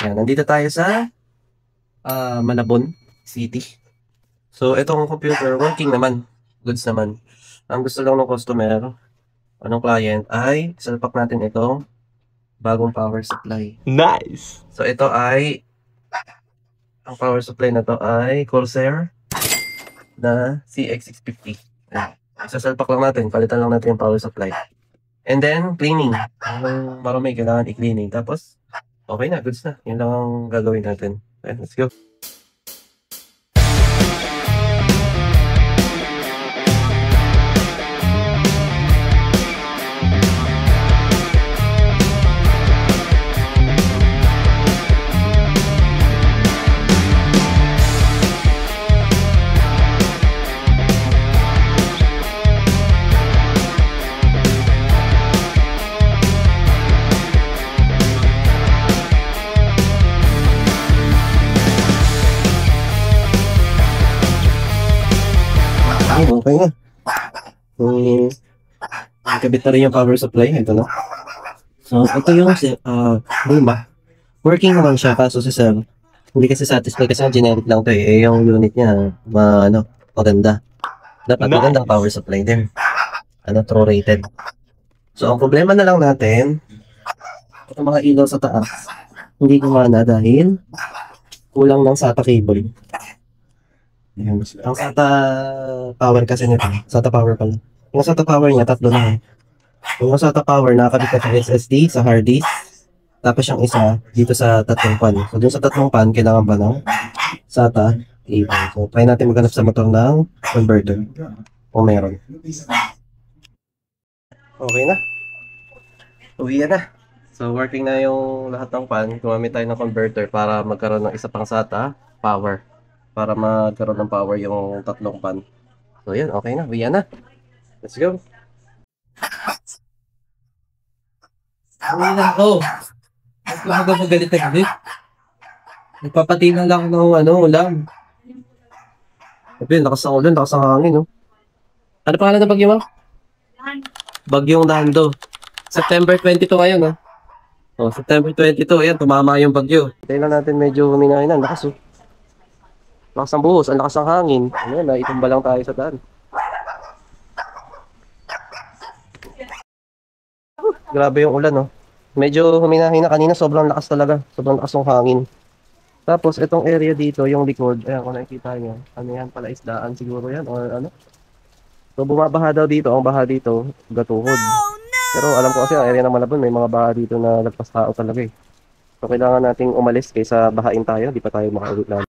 Yan, nandito tayo sa Malabon City. So, itong computer, working naman. Goods naman. Ang gusto lang ng customer, anong client, ay salpak natin itong bagong power supply. Nice! So, ito ay, ang power supply na to ay Corsair na CX650. Ayan. Isasalpak lang natin, palitan lang natin yung power supply. And then, cleaning. Ang marami, kailangan i-cleaning. Tapos, okay na, goods na. Yun lang ang gagawin natin. Okay, let's go. Okay na. Kabit na rin yung power supply. Ito na. So, ito yung Luma. Working naman siya, kaso si Sir, hindi kasi satisfied kasi ang generic lang to eh. Yung unit niya, maganda. Dapat magandang power supply din. True rated. So, ang problema na lang natin, itong mga ilaw sa taas, hindi gumana dahil kulang ng SATA cable. Ang SATA power kasi nito, SATA power pala. Yung SATA power niya, tatlo na eh. Yung SATA power, nakakabit na sa SSD, sa hard disk. Tapos yung isa, dito sa tatlong pan. So, dun sa tatlong pan, kailangan ba ng SATA cable. So, try natin maghanap sa motor ng converter. O meron. Okay na. Uwi na. So, working na yung lahat ng pan. Gumamit tayo ng converter para magkaroon ng isa pang SATA power. Para magkaroon ng power yung tatlong pan. So, yan. Okay na. Uwi na. Let's go. Uwi na ako. Huwag ka magalit na galit. Nagpapatingin lang ng ulam. Sabi, lakas ang ulan, lakas ang hangin, no? Ano pangalan ng bagyo mo? Bagyong Nando. September 22 ngayon, no? Oh, September 22, ayan, tumama yung bagyo. Tayo lang natin medyo huminahin na, lakas, oh. Lakas ang buhos, ang lakas ang hangin. Ayan, naitumba lang tayo sa daan. Grabe yung ulan, no? Medyo huminahin na kanina, sobrang lakas talaga. Sobrang lakas ng hangin. Tapos, itong area dito, yung likod, ayan, kung nakikita nyo, ano yan, pala isdaan siguro yan, or ano. So, bumabaha daw dito, ang baha dito, gatuhod. Pero alam ko kasi ang area ng Malabon, may mga baha dito na lagpas tao talaga eh. So, kailangan nating umalis kaysa bahain tayo, di pa tayo makauwi na.